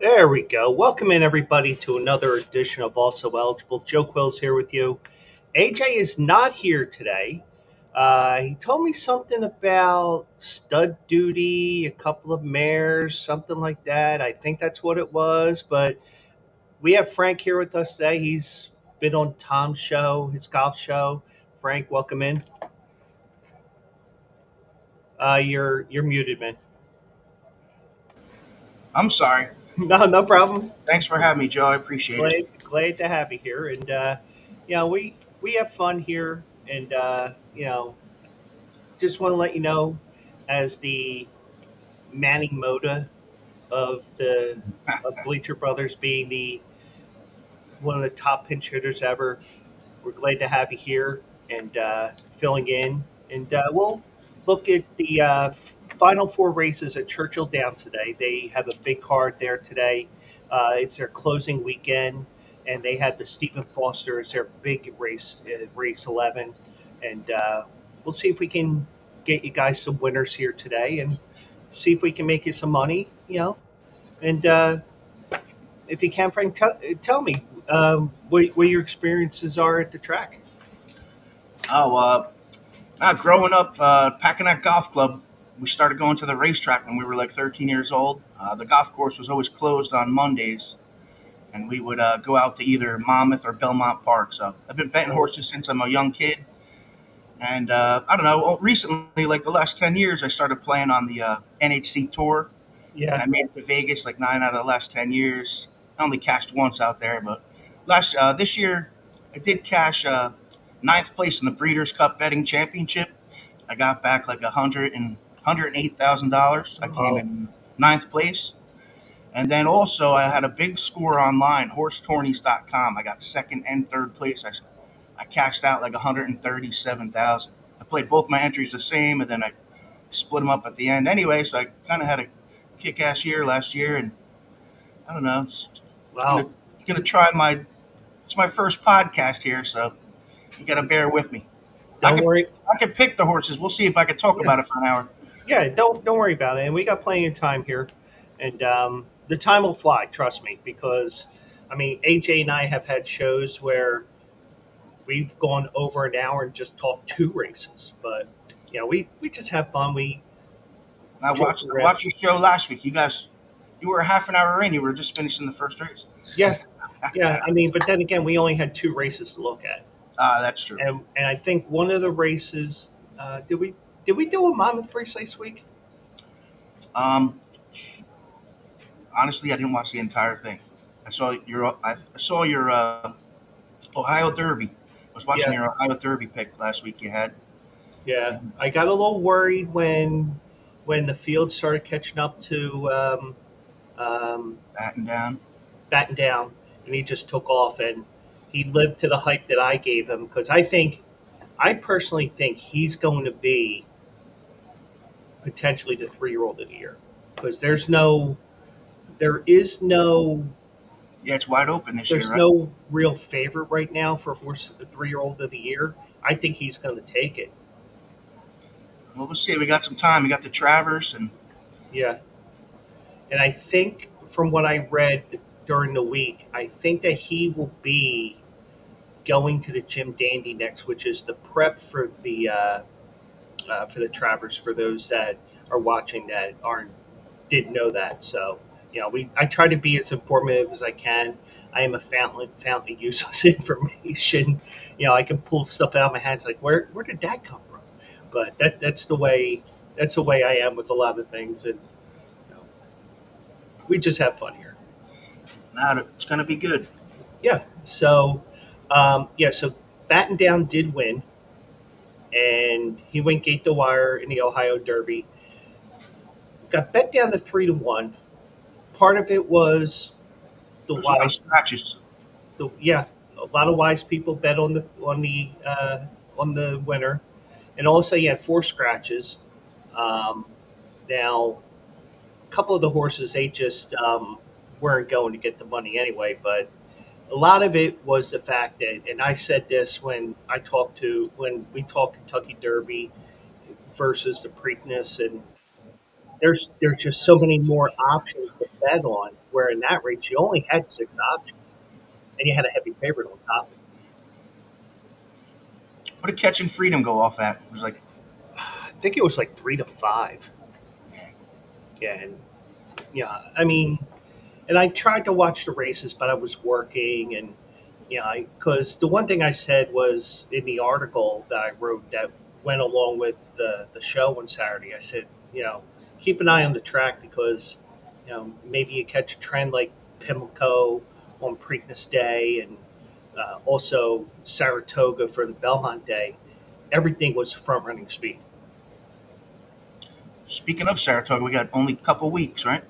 There we go. Welcome in everybody to another edition of Also Eligible. Joe Quill's here with you. AJ is not here today. He told me something about stud duty, a couple of mares, something like that. I think that's what it was. But we have Frank here with us today. He's been on Tom's show, his golf show. Frank, welcome in. You're muted, man. I'm sorry. No, no problem. Thanks for having me, Joe. I appreciate it. Glad to have you here, and we have fun here, and just want to let you know, as the Manny Moda of the of Bleacher Brothers, being the one of the top pinch hitters ever, we're glad to have you here and filling in, and we'll look at the final four races at Churchill Downs today. They have a big card there today. It's their closing weekend, and they had the Stephen Foster as their big race, race 11, and we'll see if we can get you guys some winners here today, and see if we can make you some money. And if you can, Frank, tell me what your experiences are at the track. Oh, growing up, Packing Golf Club, we started going to the racetrack when we were like 13 years old. The golf course was always closed on Mondays, and we would go out to either Monmouth or Belmont Park. So I've been betting horses since I'm a young kid. And I don't know, recently, like the last 10 years, I started playing on the NHC Tour. And Yeah. I made it to Vegas like 9 out of the last 10 years. I only cashed once out there, but this year I did cash ninth place in the Breeders' Cup Betting Championship. I got back like $108,000. I came Oh, in ninth place. And then also I had a big score online, horsetourneys.com. I got second and third place. I cashed out like 137,000. I played both my entries the same, and then I split them up at the end. Anyway, so I kind of had a kick-ass year last year, and I don't know. Gonna wow. gonna try my. It's my first podcast here, so you gotta bear with me. I Don't could worry. I could pick the horses. We'll see if I could talk Yeah, about it for an hour. yeah. Don't worry about it. And we got plenty of time here, and the time will fly. Trust me, because I mean, AJ and I have had shows where we've gone over an hour and just talked two races. But we just have fun. We joke I around. watched your show last week. You were half an hour in. You were just finishing the first race. Yeah, yeah. I mean, but then again, we only had two races to look at, That's true. and I think one of the races did we do a Monmouth race last week? Um, Honestly, I didn't watch the entire thing. I saw your Ohio Derby. I was watching Yeah. your Ohio Derby pick last week. You had Yeah, I got a little worried when the field started catching up to batting down. batten down, and he just took off, and he lived to the hype that I gave him, because I personally think he's going to be potentially the 3-year-old of the year, because there is no Yeah, it's wide open this year, there's right? no real favorite right now for horse the 3-year-old of the year. I think he's going to take it. Well, we'll see. We got some time. We got the Travers, and Yeah. And I think from what I read during the week, I think that he will be going to the Jim Dandy next, which is the prep for the Travers. For those that are watching that aren't didn't know that, so I try to be as informative as I can. I am a fountain of useless information. I can pull stuff out of my hands like where did that come from? But that's the way I am with a lot of things, and you know, we just have fun here. now it's going to be good. Yeah. So Batten Down did win, and he went gate to wire in the Ohio Derby. Got bet down to 3-1. Part of it was the There's a lot of wise, scratches. yeah, a lot of wise people bet on the winner, and also he had four scratches. Um, Now, a couple of the horses they just weren't going to get the money anyway, but a lot of it was the fact that, and I said this when we talked Kentucky Derby versus the Preakness, and there's just so many more options bet on. Where in that race, you only had six options, and you had a heavy favorite on top. What did Catching Freedom go off at? It was like, I think it was like 3 to 5. Yeah, and yeah, I mean, and I tried to watch the races, but I was working, and because the one thing I said was in the article that I wrote that went along with the show on Saturday. I said, keep an eye on the track because maybe you catch a trend like Pimlico on Preakness Day, and also Saratoga for the Belmont Day. Everything was front running speed. speaking of Saratoga, we got only a couple weeks, right?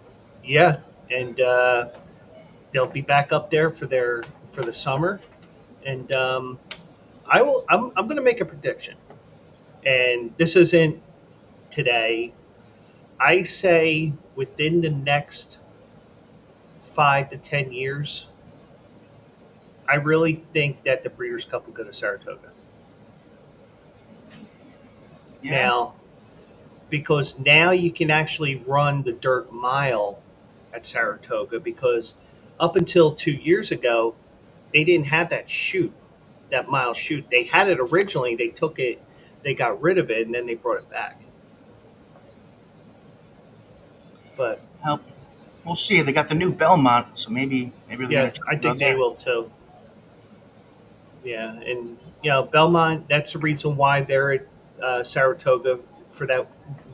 Yeah, and they'll be back up there for the summer, and I will. I'm going to make a prediction, and this isn't today. I say within the next 5 to 10 years, I really think that the Breeders' Cup will go to Saratoga. Yeah. Now, because now you can actually run the dirt mile at Saratoga, because up until 2 years ago, they didn't have that chute, that mile chute. They had it originally. They took it, they got rid of it, and then they brought it back. But Well, we'll see. They got the new Belmont, so maybe they're yeah, gonna try I to go think they there. will too. Yeah, and Belmont. That's the reason why they're at Saratoga for that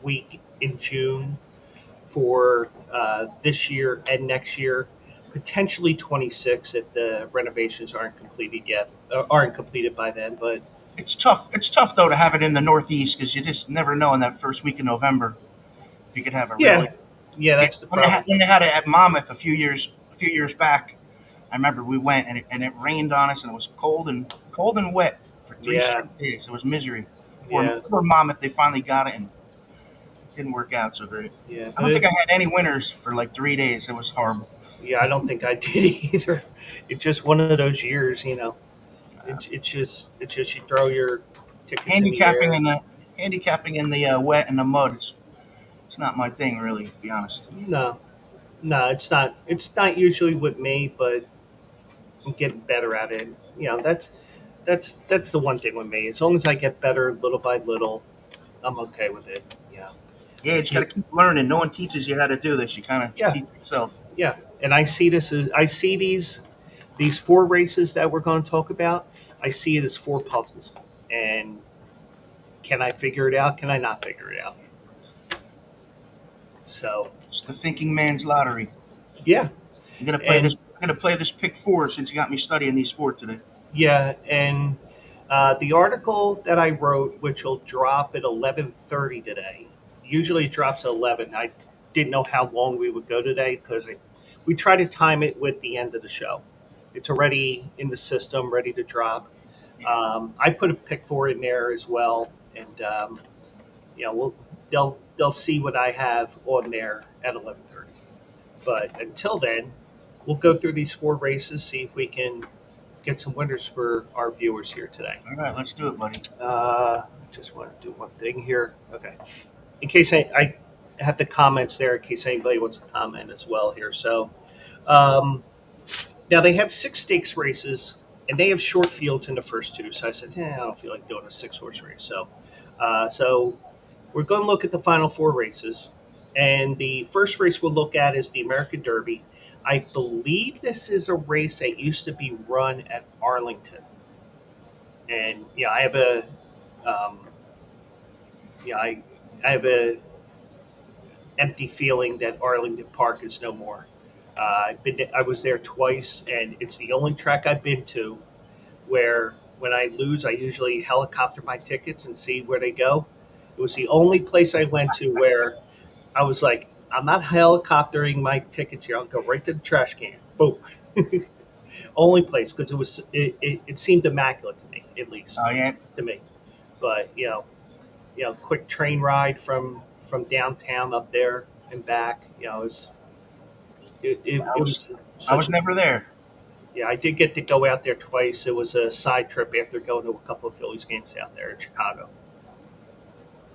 week in June for this year and next year, potentially 26 if the renovations aren't completed yet, aren't completed by then. But It's tough. It's tough though to have it in the Northeast because you just never know in that first week of November if you could have a really. yeah, yeah, Yeah, that's the problem. when they had it at Monmouth a few years back, I remember we went and it rained on us and it was cold and wet for three Yeah, straight days. It was misery. yeah, Poor Monmouth, they finally got it and it didn't work out so great. yeah. I don't think I had any winners for like 3 days. It was horrible. Yeah, I don't think I did either. It's just one of those years. It's just you throw your tickets in the Handicapping air. in the wet and the mud. It's not my thing really, to be honest. No, no, it's not. It's not usually with me, but I'm getting better at it. That's the one thing with me. As long as I get better little by little, I'm okay with it. Yeah, Yeah, you just got to keep learning. No one teaches you how to do this. You kind of yeah, teach yourself. yeah. And I see these four races that we're going to talk about. I see it as four puzzles, and can I figure it out? Can I not figure it out? So It's the thinking man's lottery. yeah, I'm gonna play this. and I'm gonna play this pick four since you got me studying these four today. yeah, and the article that I wrote, which will drop at 11:30 today. Usually it drops at 11. I didn't know how long we would go today because we try to time it with the end of the show. It's already in the system, ready to drop. I put a pick four in there as well, and they'll see what I have on there at 11:30. But until then, we'll go through these four races, see if we can get some winners for our viewers here today. All right, let's do it, buddy. Just want to do one thing here. Okay. In case I have the comments there, in case anybody wants to comment as well here. So um, now they have six stakes races, and they have short fields in the first two. So I said, I don't feel like doing a six-horse race. So we're going to look at the final four races. And the first race we'll look at is the American Derby. I believe this is a race that used to be run at Arlington. And I have um, I have a empty feeling that Arlington Park is no more. I was there twice, and it's the only track I've been to where when I lose, I usually helicopter my tickets and see where they go. It was the only place I went to where I was like, I'm not helicoptering my tickets here. I'll go right to the trash can. Boom. Only place because it seemed immaculate to me, at least Oh yeah, to me. But quick train ride from downtown up there and back. It I was was I such was a never there. yeah. I did get to go out there twice. It was a side trip after going to a couple of Phillies games out there in Chicago.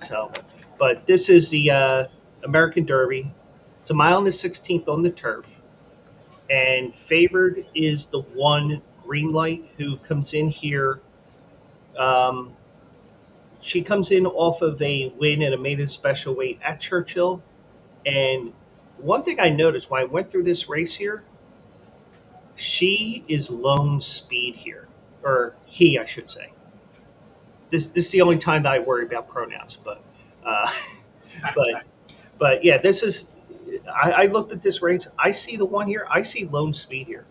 So, but this is the American Derby. It's a mile and the 16th on the turf, and favored is the one Greenlight who comes in here. Um, she comes in off of a win at a maiden special weight at Churchill. And one thing I noticed when I went through this race here, she is lone speed here, or he, I should say. This is the only time that I worry about pronouns, uh, but but yeah, this is. I looked at this race. I see the one here. I see lone speed here.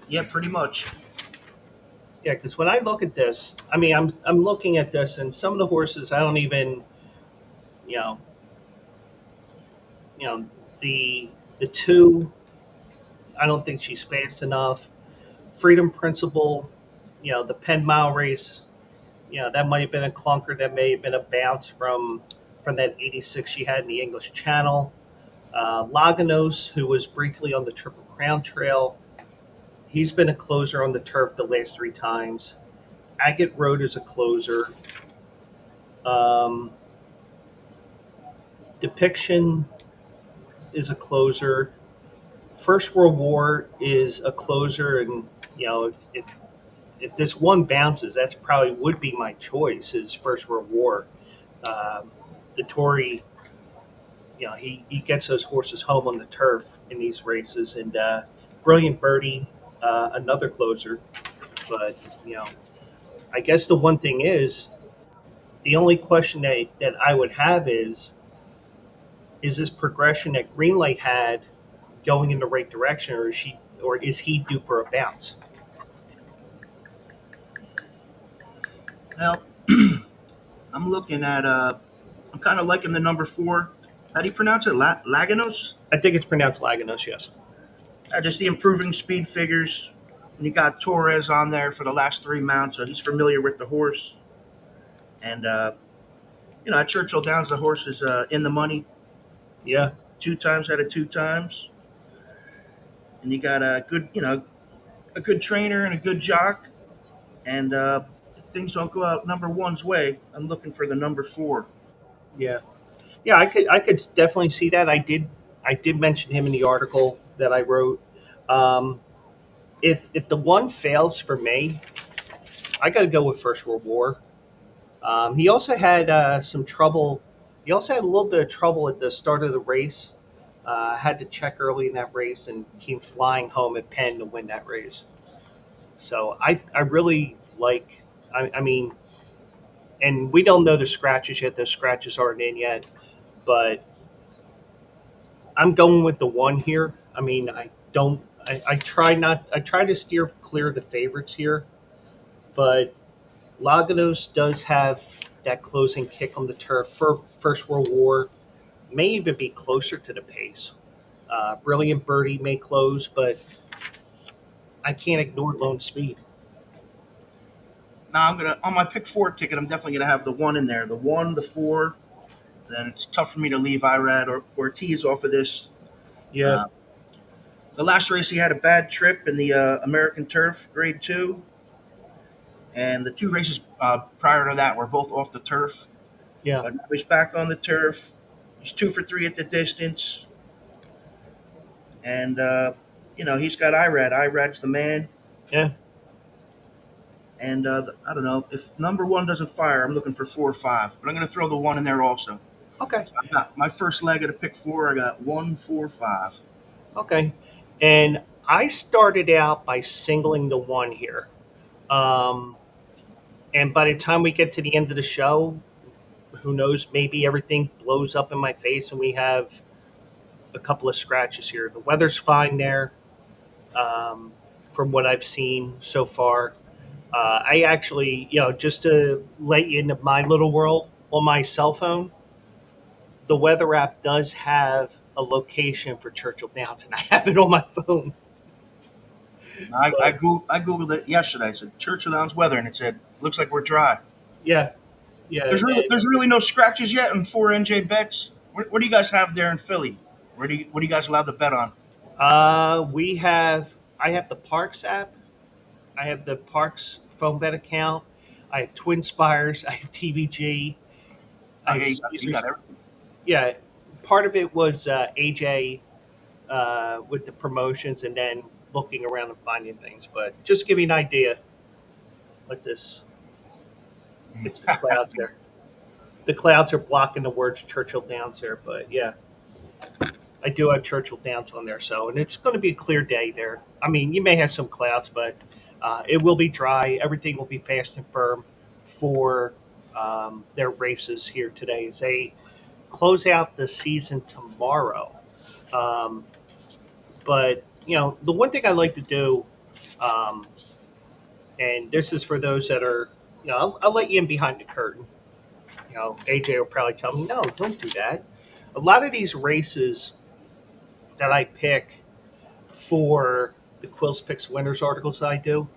Yeah, pretty much. Yeah, because when I look at this, I mean, I'm looking at this, and some of the horses I don't even, you know, you know, the two, I don't think she's fast enough. Freedom Principle, the Penn Mile race, that might have been a clunker. That may have been a bounce from that 86 she had in the English Channel. Laganos, who was briefly on the Triple Crown Trail, he's been a closer on the turf the last three times. Agate Road is a closer. Um, Depiction is a closer. First World War is a closer, and if this one bounces, that's probably would be my choice. Is First World War. Um, the Tory, he gets those horses home on the turf in these races, and Brilliant Birdie, another closer. But I guess the one thing is the only question that I would have is this progression that Greenlight had going in the right direction, or is he due for a bounce? Well, I'm looking at. I'm kind of liking the number 4. How do you pronounce it? Laganos. I think it's pronounced Laganos, yes. Just the improving speed figures. And you got Torres on there for the last 3 mounts, so he's familiar with the horse. And at Churchill Downs, the horse is in the money Yeah, 2 times out of 2 times. And you got a good trainer and a good jock. And if things don't go out number 1's way, I'm looking for the number 4. yeah, yeah. I could definitely see that. I did mention him in the article that I wrote. Um, if the one fails for me, I got to go with First World War. He also had some trouble. He also had a little bit of trouble at the start of the race. Had to check early in that race and came flying home at Penn to win that race. So I really like. I mean, and we don't know the scratches yet. Those scratches aren't in yet, but I'm going with the one here. I mean, I don't. I try not. I try to steer clear of the favorites here, but Laganos does have that closing kick on the turf for First World War. May even be closer to the pace. Brilliant Birdie may close, but I can't ignore Lone Speed. Now I'm gonna on my pick 4 ticket. I'm definitely gonna have the 1 in there. The 1, the 4. Then it's tough for me to leave Irad or Ortiz off of this. Yeah, Uh, the last race he had a bad trip in the American Turf Grade 2, and the 2 races prior to that were both off the turf. yeah, But now he's back on the turf. He's 2 for 3 at the distance, and he's got Irad. Irad's the man. yeah. And I don't know if number 1 doesn't fire. I'm looking for 4 or 5, but I'm going to throw the 1 in there also. Okay, I got my first leg of the pick 4. I got 1, 4, 5. okay. And I started out by singling the one here. Um, and by the time we get to the end of the show, who knows? Maybe everything blows up in my face and we have a couple of scratches here. The weather's fine there, from what I've seen so far. I actually, just to let you into my little world on my cell phone, the weather app does have a location for Churchill Downs, and I have it on my phone. But I googled it yesterday. I said Churchill Downs weather, and it said looks like we're dry. yeah, yeah, There's really no scratches yet in 4 NJ bets. What do you guys have there in Philly? What are you guys allowed to bet on? I have the Parks app. I have the Parks phone bet account. I have Twin Spires. I have TVG. I Oh have yeah, you got Caesars. everything. Yeah, part of it was AJ with the promotions, and then looking around and finding things. But just give you an idea what this. It's the clouds there. The clouds are blocking the words Churchill Downs there, but yeah, I do have Churchill Downs on there. So, and it's going to be a clear day there. I mean, you may have some clouds, but it will be dry. Everything will be fast and firm for their races here today as they close out the season tomorrow. Um, but the one thing I like to do, um, and this is for those that are, I'll let you in behind the curtain. AJ will probably tell me, no, don't do that. A lot of these races that I pick for the Quills Picks Winners articles that I do,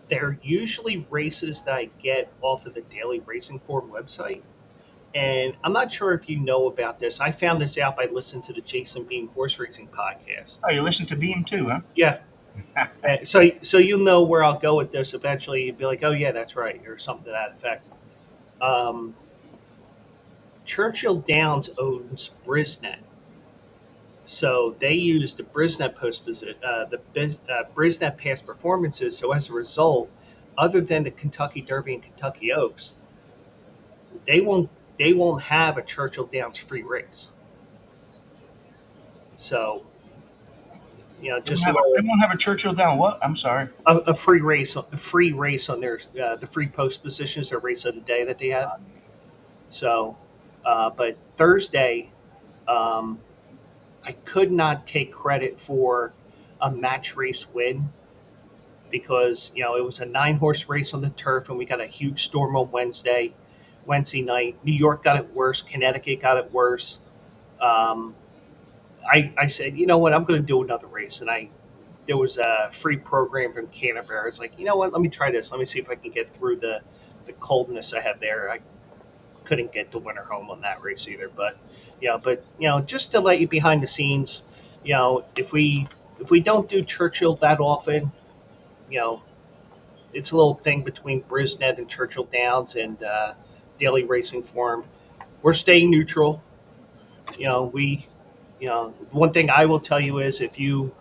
they're usually races that I get off of the Daily Racing Form website. And I'm not sure if you know about this. I found this out by listening to the Jason Beam Horse Racing podcast. Oh, you listen to Beam too, huh? Yeah. So you'll know where I'll go with this eventually. You'd be like, oh, yeah, that's right, or something to that effect. Um, Churchill Downs owns Brisnet. So they use the Brisnet Brisnet past performances. So as a result, other than the Kentucky Derby and Kentucky Oaks, they won't have a Churchill Downs free race. So just They won't have a Churchill down. What? I'm sorry. a free race on their the free post positions, their race of the day that they have. So, but Thursday, um, I could not take credit for a match race win because it was a 9-horse race on the turf, and we got a huge storm on Wednesday night. New York got it worse. Connecticut got it worse. Um, I said, you know what, I'm going to do another race, and there was a free program from Canterbury. I was like, you know what, let me try this. Let me see if I can get through the coldness I have there. I couldn't get the winner home on that race either, but just to let you behind the scenes, if we don't do Churchill that often, you know, it's a little thing between Brisnet and Churchill Downs and Daily Racing Form. We're staying neutral. We, one thing I will tell you is if you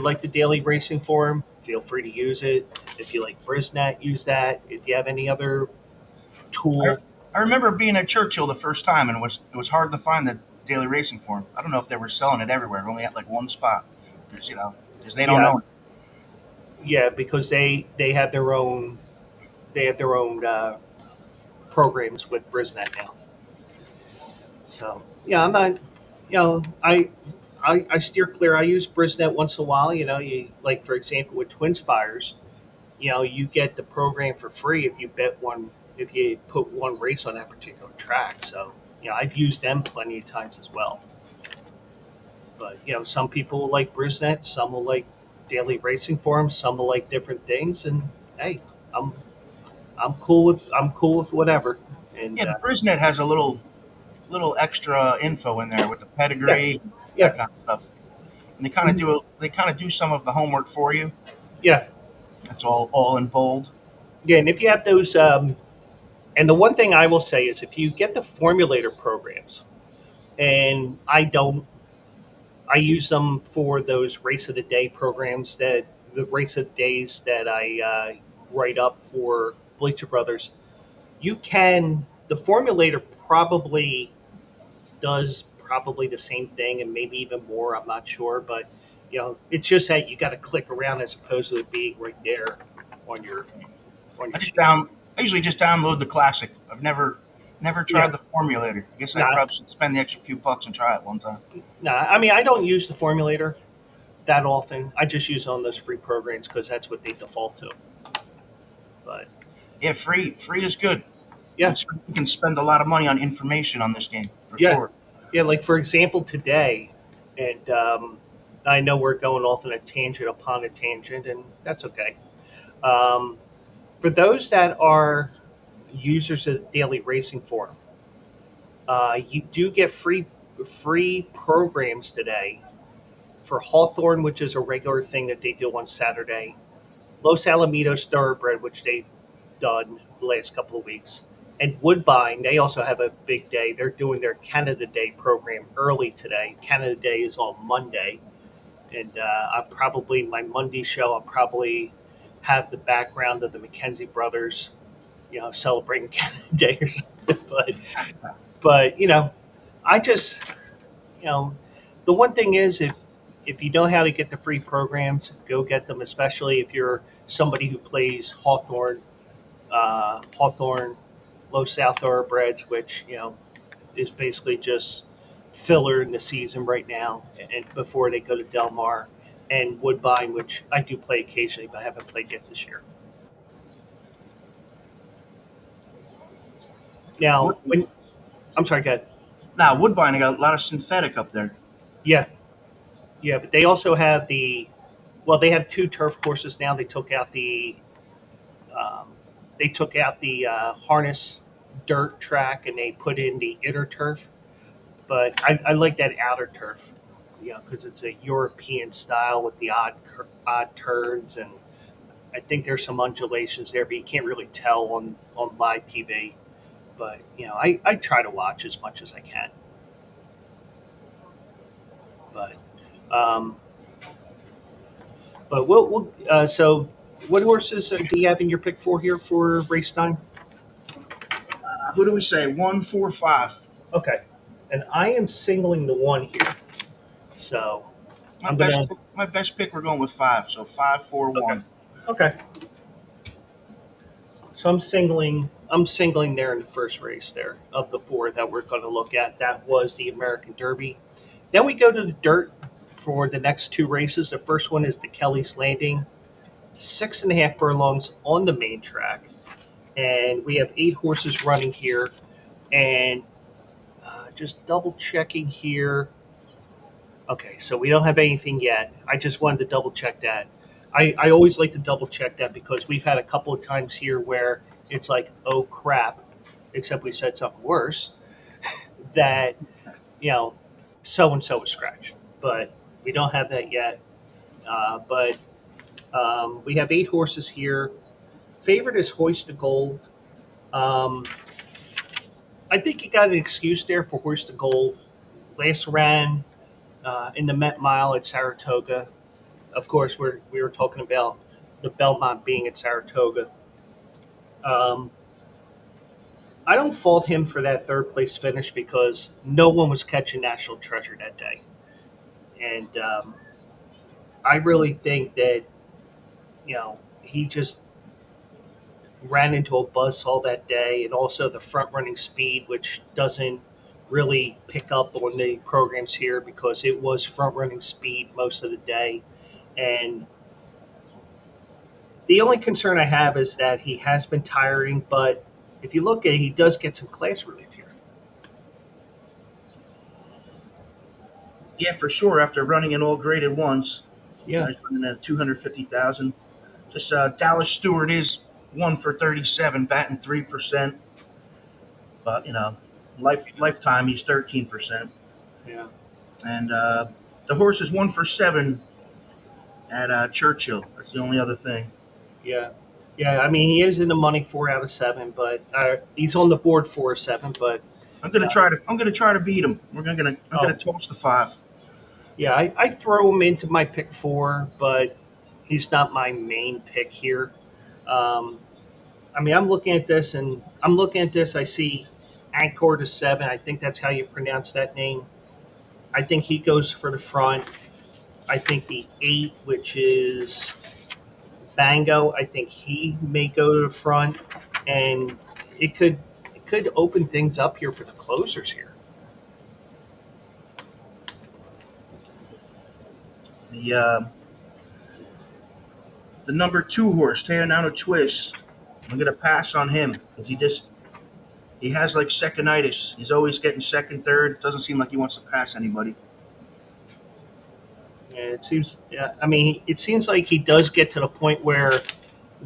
like the Daily Racing Form, feel free to use it. If you like Brisnet, use that. If you have any other tool, I remember being at Churchill the first time, and it was hard to find the Daily Racing Form. I don't know if they were selling it everywhere. Only at like one spot, because they don't yeah, own it. yeah, because they have their own programs with Brisnet now. So yeah, I'm not. I steer clear. I use Brisnet once in a while. You like for example with Twin Spires. You get the program for free if you bet one if you put one race on that particular track. So I've used them plenty of times as well. But some people will like Brisnet, some will like Daily Racing Forums, some will like different things, and hey, I'm I'm cool with whatever. And Yeah, the Brisnet has a little extra info in there with the yeah, pedigree, that yeah, kind of stuff. And they kind of do some of the homework for you. yeah, It's all in bold. yeah. And if you have those, and the one thing I will say is if you get the formulator programs, and I use them for those race of the day programs that the race of the days that I write up for Bleacher Brothers. The formulator probably does probably the same thing and maybe even more. I'm not sure, but it's just that you got to click around as opposed to it being right there on your on I your just screen. down. I usually just download the classic. I've never Yeah, tried the formulator. I guess I no, probably should spend the extra few bucks and try it one time. no. I mean, I don't use the formulator that often. I just use it on those free programs because that's what they default to. But Yeah, free is good. yeah, You can spend a lot of money on information on this game for yeah, sure. yeah. Like for example, today, and I know we're going off on a tangent upon a tangent, and that's okay. Um, for those that are users of the Daily Racing Forum, you do get free programs today for Hawthorne, which is a regular thing that they do on Saturday. Los Alamitos Thoroughbred, which they've done the last couple of weeks. And Woodbine, they also have a big day. They're doing their Canada Day program early today. Canada Day is on Monday, and I'll probably my Monday show. I'll probably have the background of the McKenzie brothers, celebrating Canada Day or something. But I just you know, the one thing is if you know how to get the free programs, go get them. Especially if you're somebody who plays Hawthorne, Low South Thoroughbreds, which is basically just filler in the season right now, and before they go to Del Mar, and Woodbine, which I do play occasionally, but I haven't played yet this year. Now, Wood, when I'm sorry, go ahead. Now Woodbine, I got a lot of synthetic up there. Yeah, yeah, but they also have they have two turf courses now. Um, they took out the harness dirt track and they put in the inner turf. But I like that outer turf, because it's a European style with the odd turns, and I think there's some undulations there, but you can't really tell on live TV. But I try to watch as much as I can. But um, so what horses do you have in your pick four here for race 9? Who do we say? 145. Okay, and I am singling the one here. So My I'm best gonna. my best pick. We're going with 5. So five, four, Okay. one. Okay. So I'm singling there in the first race there of the four that we're going to look at. That was the American Derby. Then we go to the dirt for the next two races. The first one is the Kelly's Landing, 6.5 furlongs on the main track, and we have 8 horses running here. And just double checking here. Okay, so we don't have anything yet. I just wanted to double check that. I always like to double check that because we've had a couple of times here where it's like, oh crap, except we said something worse, that, so and so was scratched. But we don't have that yet. But we have 8 horses here. Favorite is Hoist to Gold. Um, I think you got an excuse there for Hoist to Gold. Last ran in the Met Mile at Saratoga. Of course, we were talking about the Belmont being at Saratoga. Um, I don't fault him for that third place finish because no one was catching National Treasure that day, and I really think that he just ran into a buzzsaw that day, and also the front running speed, which doesn't really pick up on the programs here because it was front running speed most of the day. And the only concern I have is that he has been tiring, but if you look at it, he does get some class relief here. Yeah, for sure. After running in all graded ones, Yeah, he's running at 250,000. Just Dallas Stewart is 1 for 37, batting 3%. But lifetime he's 13%. yeah, And the horse is 1 for 7 at Churchill. That's the only other thing. yeah, yeah. I mean, he is in the money 4 out of 7, but he's on the board 4 or 7. But I'm gonna uh, try to. I'm gonna try to beat him. I'm gonna oh, toss the 5. yeah, I throw him into my pick four, but he's not my main pick here. Um, I mean, I'm looking at this. I see Anchor to 7. I think that's how you pronounce that name. I think he goes for the front. I think the 8, which is Bango, I think he may go to the front, and it could it could open things up here for the closers here. The the number 2 horse, Teonano Twist. I'm gonna pass on him because he has like second-itis. He's always getting second, third. Doesn't seem like he wants to pass anybody. And it seems, yeah, I mean, it seems like he does get to the point where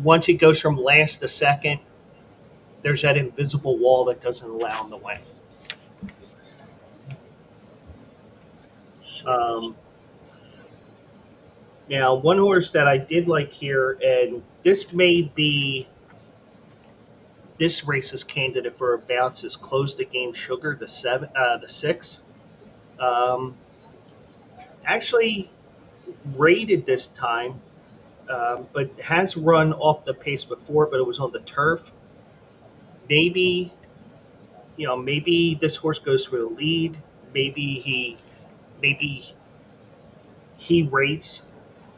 once he goes from last to second, there's that invisible wall that doesn't allow him to win. So Um, Now, one horse that I did like here, and this may be this race is candidate for a bounce is Close the Game Sugar, the 6. Um, Actually rated this time, but has run off the pace before, but it was on the turf. Maybe maybe this horse goes for the lead. Maybe he rates,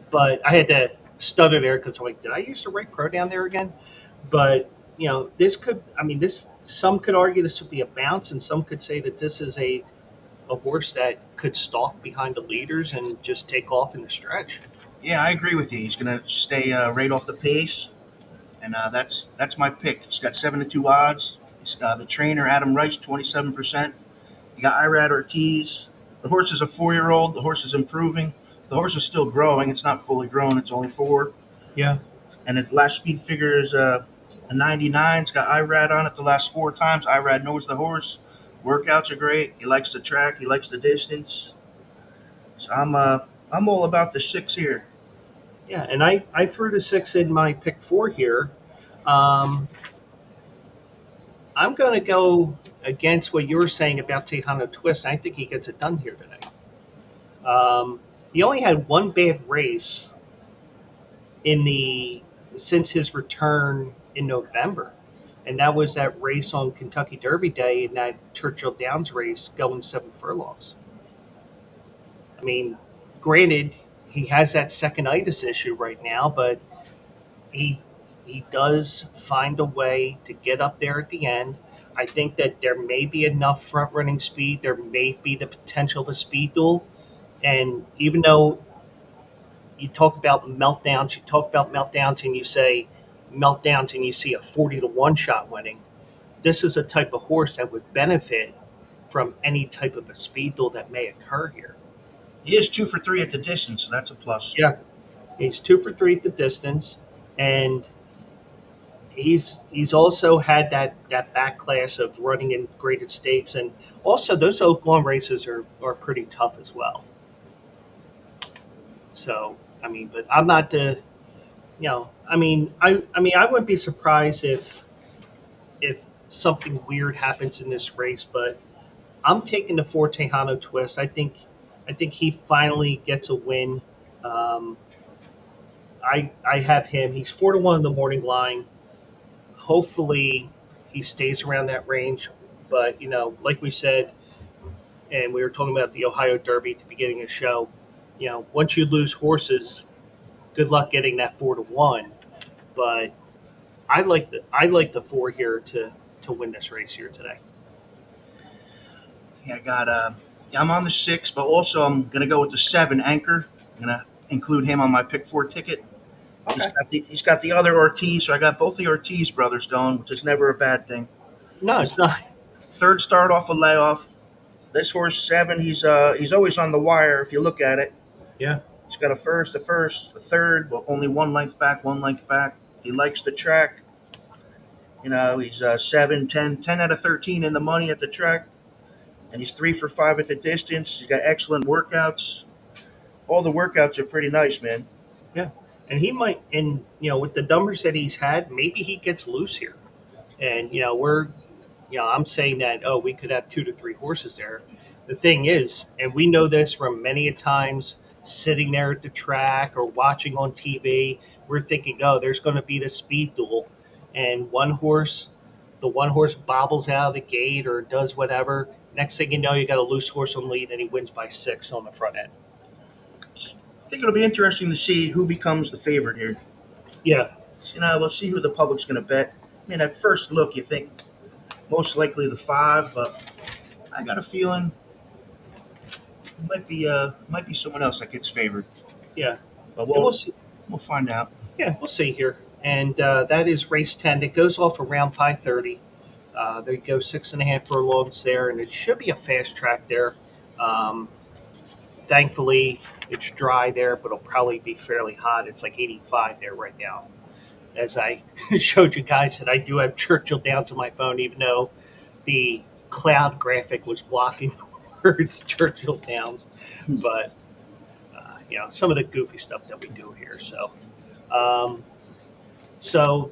but I had to stutter there because I'm like, did I used to rate Pro down there again? But this could. I mean, this some could argue this would be a bounce, and some could say that this is a horse that could stalk behind the leaders and just take off in the stretch. Yeah, I agree with you. He's going to stay right off the pace, and that's my pick. He's got 7-2 odds. The trainer Adam Rice 27%. You got Irad Ortiz. The horse is a 4-year-old. The horse is improving. The horse is still growing. It's not fully grown. It's only 4. Yeah. And the last speed figure is a 99. It's got Irad on it the last 4 times. Irad knows the horse. Workouts are great. He likes the track. He likes the distance. So I'm all about the 6 here. Yeah, and I threw the 6 in my pick 4 here. Um, I'm going to go against what you were saying about Tejano Twist. I think he gets it done here today. He only had one bad race since his return in November, and that was that race on Kentucky Derby Day in that Churchill Downs race going 7 furlongs. I mean, granted, he has that second-itis issue right now, but he does find a way to get up there at the end. I think that there may be enough front-running speed. There may be the potential of a speed duel. And even though you talk about meltdowns and you say meltdowns and you see a 40-1 shot winning, this is a type of horse that would benefit from any type of a speed duel that may occur here. He is 2 for 3 at the distance, so that's a plus. Yeah, he's 2 for 3 at the distance, and he's also had that back class of running in graded stakes, and also those Oak Lawn races are pretty tough as well. So I mean, but I'm not the, I mean, I wouldn't be surprised if something weird happens in this race, but I'm taking the 4 Tejano Twist. I think he finally gets a win. I have him. He's 4-1 in the morning line. Hopefully, he stays around that range. But like we said, and we were talking about the Ohio Derby at the beginning of the show. Once you lose horses, good luck getting that 4-1. But I like the 4 here to win this race here today. Yeah, I'm on the 6, but also I'm going to go with the 7 Anchor. I'm going to include him on my pick 4 ticket. Okay. He's got the other Ortiz, so I got both the Ortiz brothers going, which is never a bad thing. No, it's not. Third start off a layoff. This horse 7, he's always on the wire if you look at it. Yeah. He's got a first, a third, but only 1 length back. He likes the track. He's 7, 10 out of 13 in the money at the track. And he's 3 for 5 at the distance. He's got excellent workouts. All the workouts are pretty nice, man. Yeah. And he might, and with the numbers that he's had, maybe he gets loose here. And I'm saying that we could have 2 to 3 horses there. The thing is, and we know this from many a times sitting there at the track or watching on TV, we're thinking, there's going to be the speed duel, and the one horse bobbles out of the gate or does whatever. Next thing you know, you got a loose horse on lead, and he wins by 6 on the front end. I think it'll be interesting to see who becomes the favorite here. Yeah. We'll see who the public's going to bet. I mean, at first look, you think most likely the 5, but I got a feeling it might be someone else that gets favored. Yeah. But we'll see. We'll find out. Yeah, we'll see here. And that is race 10. It goes off around 5:30. They go 6.5 furlongs there, and it should be a fast track there. Thankfully, it's dry there, but it'll probably be fairly hot. It's like 85 there right now. As I showed you guys that I do have Churchill Downs on my phone, even though the cloud graphic was blocking the words Churchill Downs. But, some of the goofy stuff that we do here. So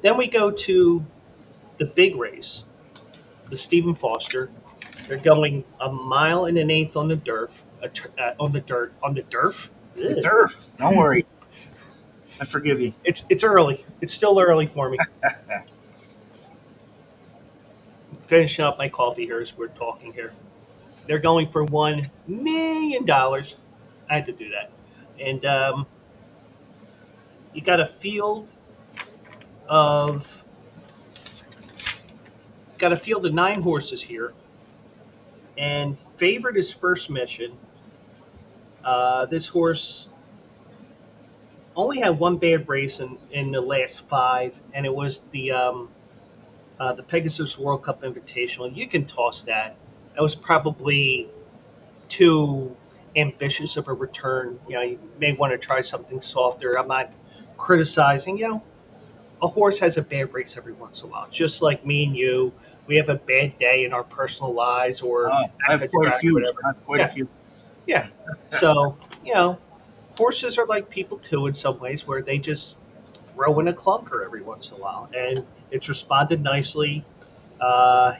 then we go to the big race, the Stephen Foster. They're going a mile and an eighth on the on the dirt. The Ugh. turf. Don't worry. I forgive you. It's early. It's still early for me. Finishing up my coffee here as we're talking here. They're going for $1 million. I had to do that, and you got a field of nine horses here, and favorite is First Mission. This horse only had one bad race in the last five, and it was the Pegasus World Cup Invitational. You can toss that. That was probably too ambitious of a return. You may want to try something softer. I'm not criticizing. A horse has a bad race every once in a while, just like me and you. We have a bad day in our personal lives or I at have the quite a track, few. whatever. I have quite Yeah. a few. Yeah. So, horses are like people too in some ways where they just throw in a clunker every once in a while. And it's responded nicely.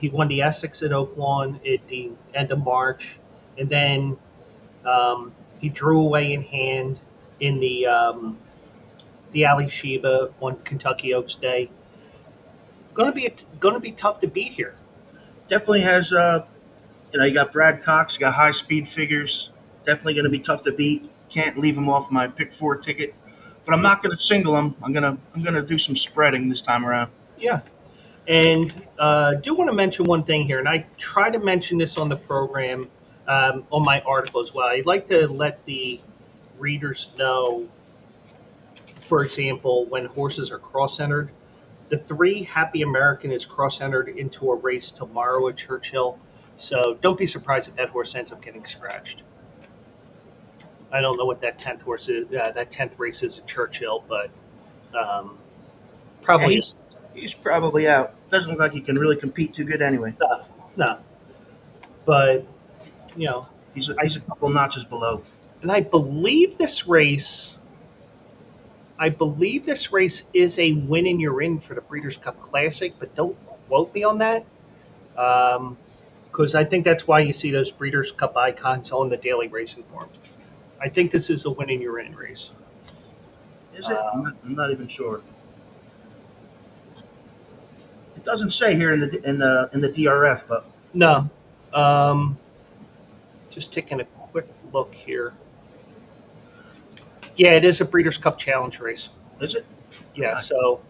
He won the Essex at Oaklawn at the end of March. And then he drew away in hand in the Ali Sheba on Kentucky Oaks Day. Going to be tough to beat here. Definitely has. You got Brad Cox. You got high speed figures. Definitely going to be tough to beat. Can't leave him off my pick four ticket. But I'm not going to single him. I'm gonna do some spreading this time around. Yeah. And do want to mention one thing here, and I try to mention this on the program, on my article as well. I'd like to let the readers know, for example, when horses are cross-entered, the 3 Happy American is cross-entered into a race tomorrow at Churchill. So don't be surprised if that horse ends up getting scratched. I don't know what that 10th horse is. That 10th race is at Churchill, but Yeah, probably he's probably out. Doesn't look like he can really compete too good anyway. no. But you know, He's a couple notches below. and I believe this race. I believe this race is a win and you're in for the Breeders' Cup Classic, but don't quote me on that. Because I think that's why you see those Breeders' Cup icons on the daily racing form. I think this is a win and you're in race. Is it? I'm not even sure. It doesn't say here in the DRF, but No. Just taking a quick look here. Yeah, it is a Breeders' Cup Challenge race. is it? Yeah, Nice. so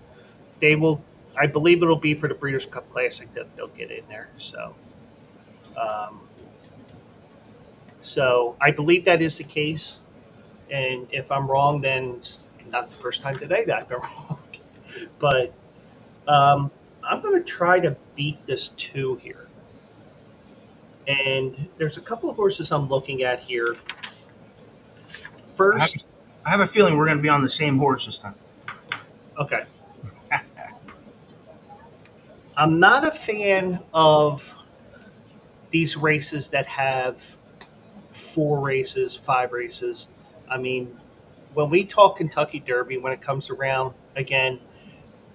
they will. I believe it'll be for the Breeders' Cup Classic that they'll get in there. Um, so I believe that is the case. And if I'm wrong, then it's not the first time today that I've been wrong. But I'm going to try to beat this 2 here. And there's a couple of horses I'm looking at here. First, I have a feeling we're going to be on the same horse this time. okay. I'm not a fan of these races that have 4 races, 5 races. I mean, when we talk Kentucky Derby, when it comes around, again,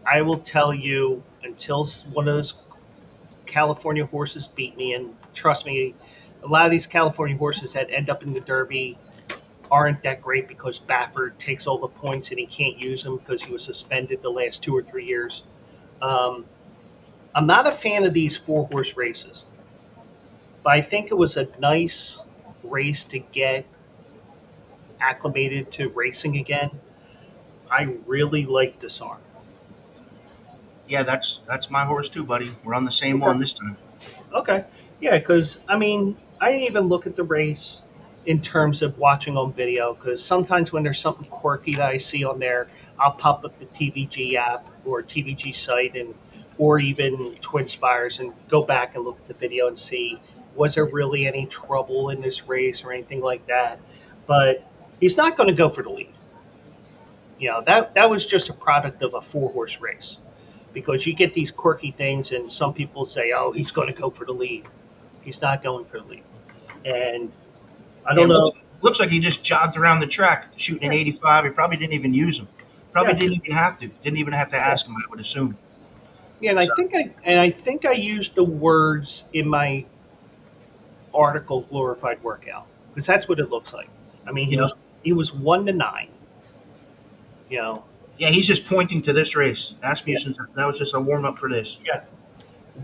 I will tell you until one of those California horses beat me, and trust me, a lot of these California horses that end up in the Derby aren't that great because Baffert takes all the points and he can't use them because he was suspended the last 2 or 3 years. I'm not a fan of these 4-horse races, but I think it was a nice race to get acclimated to racing again. I really like Disarm. Yeah, that's my horse too, buddy. We're on the same one this time. Okay. Yeah, because, I mean, I didn't even look at the race in terms of watching on video because sometimes when there's something quirky that I see on there, I'll pop up the TVG app or TVG site or even Twin Spires and go back and look at the video and see was there really any trouble in this race or anything like that. But he's not going to go for the lead. That was just a product of a 4-horse race because you get these quirky things and some people say, oh, he's going to go for the lead. He's not going for the lead. And I don't know. Looks like he just jogged around the track shooting an 85. He probably didn't even use him. Probably Yeah. didn't even have to. Didn't even have to ask him, I would assume. Yeah, and So I think I used the words in my article glorified workout because that's what it looks like. I mean, you know, he was 1 to 9. You know, yeah, he's just pointing to this race. yeah, Asmussen's that was just a warm up for this. yeah.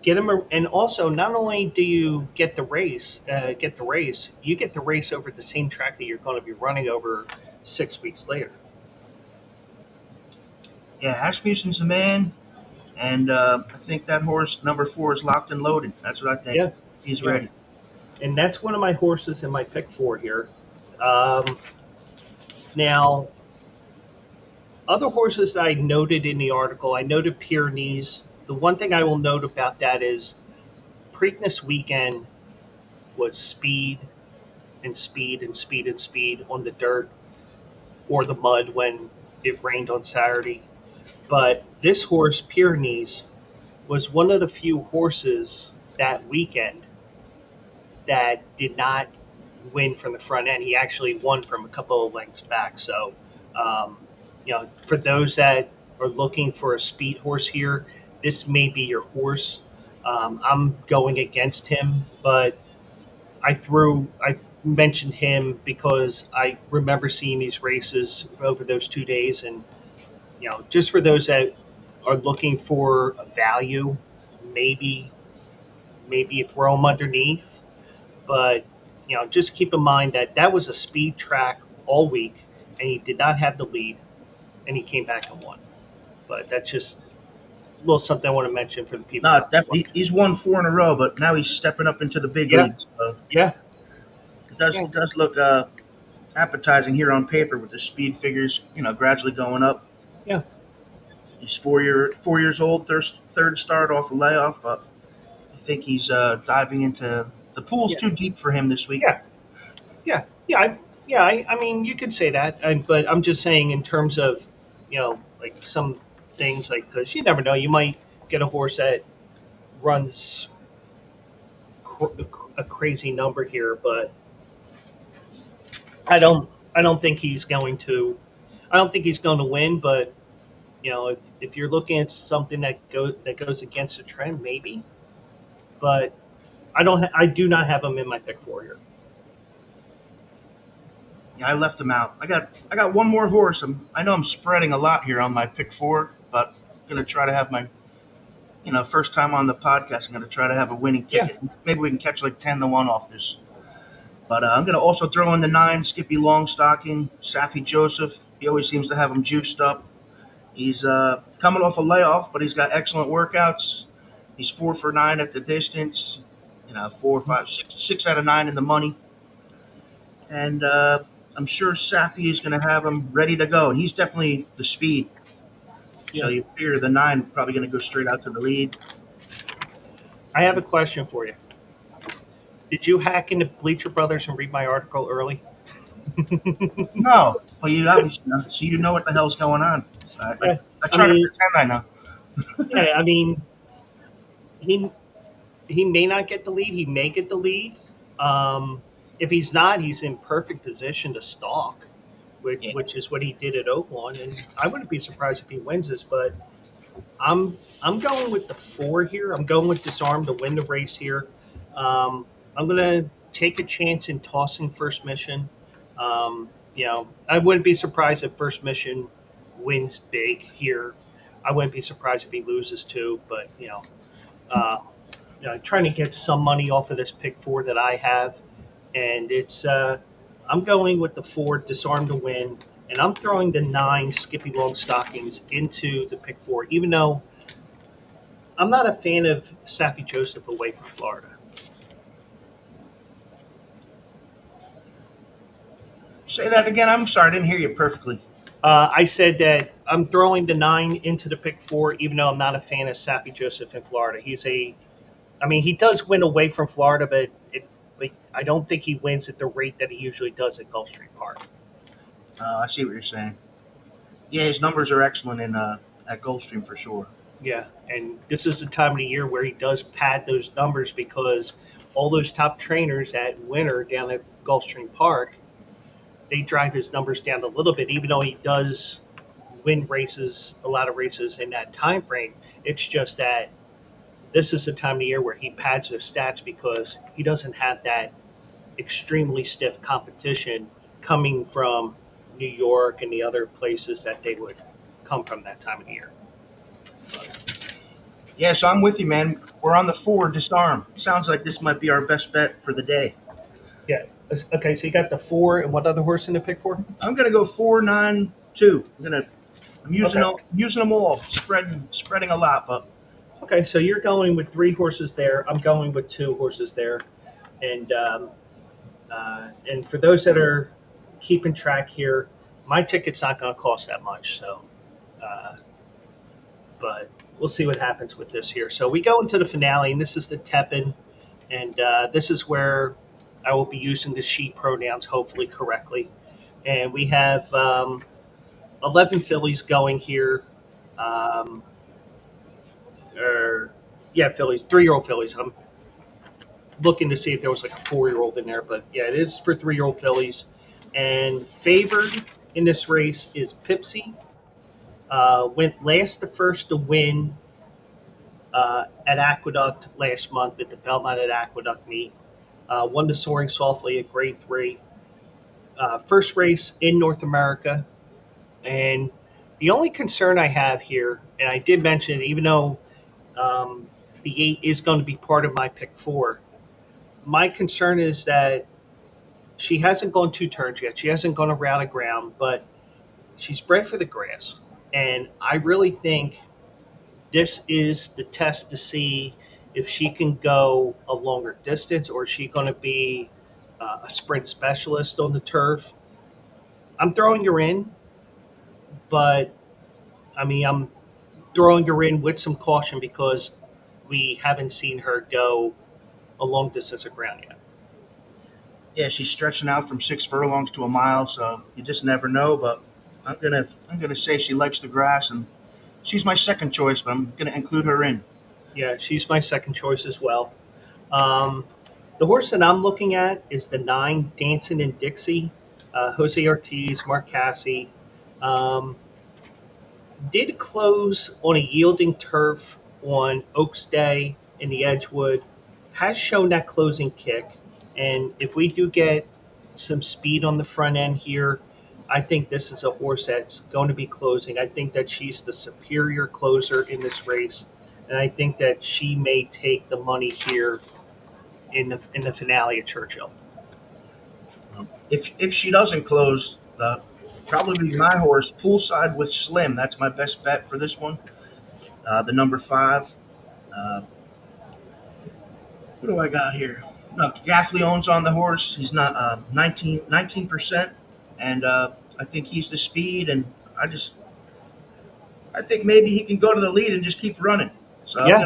Get him, and also not only do you get the race, you get the race over the same track that you're going to be running over 6 weeks later. Yeah, Asmussen's the man, and I think that horse number 4 is locked and loaded. That's what I think. Yeah, He's yeah, ready. and that's one of my horses in my pick four here. Um, Now, other horses that I noted in the article, I noted Pyrenees. The one thing I will note about that is Preakness weekend was speed and speed and speed and speed on the dirt or the mud when it rained on Saturday. But this horse, Pyrenees, was one of the few horses that weekend that did not win from the front end. He actually won from a couple of lengths back. So, um, for those that are looking for a speed horse here, this may be your horse. I'm going against him, but I mentioned him because I remember seeing these races over those 2 days, and just for those that are looking for a value, maybe you throw him underneath, but just keep in mind that that was a speed track all week, and he did not have the lead, and he came back and won. But that's just a little something I want to mention for the people No, that definitely look. he's won 4 in a row, but now he's stepping up into the big Yeah, leagues. So yeah, it does look appetizing here on paper with the speed figures, gradually going up. yeah, He's 4 years old, third start off a layoff, but I think he's diving into the pool's yeah, too deep for him this week. yeah, yeah, yeah. I mean, you could say that, but I'm just saying in terms of, like some things, like because you never know, you might get a horse that runs a crazy number here, but I don't think he's going to. I don't think he's going to win, but if you're looking at something that goes against the trend, maybe. But I do not have him in my pick four here. Yeah, I left him out. I got one more horse. I know I'm spreading a lot here on my pick 4, but I'm gonna try to have my first time on the podcast. I'm gonna try to have a winning Yeah, ticket. Maybe we can catch like 10-1 off this. But I'm gonna also throw in the 9 Skippy Longstocking, Safi Joseph. He always seems to have him juiced up. He's coming off a layoff, but he's got excellent workouts. He's 4 for 9 at the distance. 4, 5, 6 out of 9 in the money, and I'm sure Safi is going to have him ready to go. And he's definitely the speed. So yeah. you figure the 9 probably going to go straight out to the lead. I have a question for you. Did you hack into Bleacher Brothers and read my article early? No, but you obviously know, so you know what the hell's going on. So Yeah, I I try to mean, pretend I know. yeah, I mean, he he may not get the lead. He may get the lead. If he's not, he's in perfect position to stalk, Yeah, which is what he did at Oaklawn. And I wouldn't be surprised if he wins this. But I'm going with the four here. I'm going with Disarm to win the race here. I'm gonna take a chance in tossing First Mission. I wouldn't be surprised if First Mission wins big here. I wouldn't be surprised if he loses too. But uh, trying to get some money off of this pick four that I have, and I'm going with the four Disarm to win, and I'm throwing the 9 Skippy Long Stockings into the pick four, even though I'm not a fan of Sappy Joseph away from Florida. say that again. I'm sorry, I didn't hear you perfectly. I said that I'm throwing the 9 into the pick four, even though I'm not a fan of Sappy Joseph in Florida. I mean, he does win away from Florida, but like, I don't think he wins at the rate that he usually does at Gulfstream Park. I see what you're saying. Yeah, his numbers are excellent in at Gulfstream for sure. Yeah, and this is the time of the year where he does pad those numbers because all those top trainers at Winter down at Gulfstream Park, they drive his numbers down a little bit, even though he does win races, a lot of races in that time frame. It's just that this is the time of year where he pads those stats because he doesn't have that extremely stiff competition coming from New York and the other places that they would come from that time of the year. Yeah, so I'm with you, man. We're on the 4 Disarm. Sounds like this might be our best bet for the day. Yeah. Okay, so you got the 4 and what other horse in the pick 4? I'm gonna go 4-9-2. I'm using Okay. using them all, spreading a lot, but Okay, so you're going with 3 horses there. I'm going with 2 horses there, and for those that are keeping track here, my ticket's not going to cost that much. So, uh, but we'll see what happens with this here. So we go into the finale, and this is the Tepin, and this is where I will be using the she pronouns hopefully correctly. And we have 11 fillies going here. Um, or yeah, fillies, 3-year-old fillies. I'm looking to see if there was like a 4-year-old in there, but yeah, it is for 3-year-old fillies. And favored in this race is Pipsy. Went last to first to win at Aqueduct last month at the Belmont at Aqueduct meet. Won the Soaring Softly at Grade 3. First race in North America. And the only concern I have here, and I did mention it, even though the 8 is going to be part of my pick 4, my concern is that she hasn't gone 2 turns yet. She hasn't gone around the ground, but she's bred for the grass. And I really think this is the test to see if she can go a longer distance or is she going to be a sprint specialist on the turf. I'm throwing her in, but I mean, I'm throwing her in with some caution because we haven't seen her go a long distance of ground yet. yeah, she's stretching out from 6 furlongs to a mile, so you just never know. But I'm gonna say she likes the grass, and she's my second choice, but I'm gonna include her in. Yeah, she's my second choice as well. Um, the horse that I'm looking at is the 9, Dancing in Dixie. Jose Ortiz, Mark Cassie. Um, did close on a yielding turf on Oaks Day in the Edgewood. Has shown that closing kick. And if we do get some speed on the front end here, I think this is a horse that's going to be closing. I think that she's the superior closer in this race. And I think that she may take the money here in the finale at Churchill. If she doesn't close, probably my horse poolside with Slim. That's my best bet for this one. The number 5. Uh, what do I got here? No, Gaffleone's on the horse. He's not 19%, and I think he's the speed, and I think maybe he can go to the lead and just keep running. So Yeah.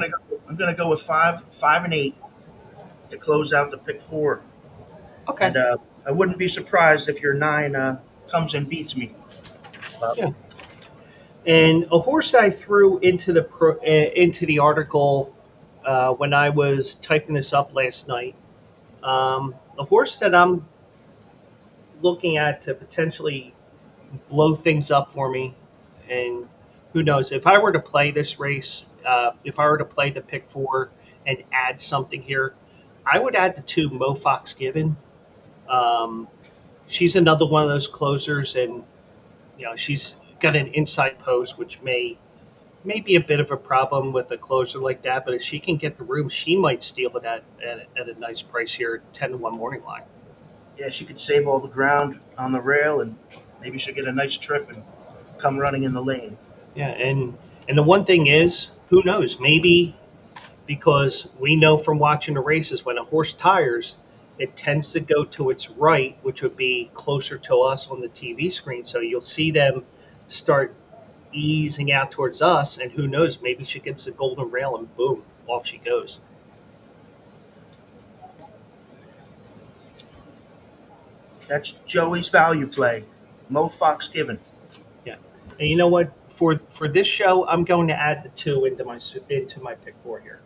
I'm gonna go with 5 and 8 to close out the pick 4, Okay. and I wouldn't be surprised if your 9 comes and beats me. Uh, Yeah. And a horse I threw into the article when I was typing this up last night. A horse that I'm looking at to potentially blow things up for me, and who knows if I were to play this race, if I were to play the pick 4 and add something here, I would add the 2 Mo Fox Given. Um, she's another one of those closers, and she's got an inside post, which may be a bit of a problem with a closer like that. But if she can get the room, she might steal it at a nice price here, 10-1 morning line. yeah, she could save all the ground on the rail, and maybe she'll get a nice trip and come running in the lane. Yeah, and the one thing is, who knows? Maybe because we know from watching the races when a horse tires, it tends to go to its right, which would be closer to us on the TV screen. So you'll see them start easing out towards us, and who knows? Maybe she gets the golden rail, and boom, off she goes. That's Joey's value play. Mo Fox Given. Yeah, and you know what? For this show, I'm going to add the 2 into my pick 4 here.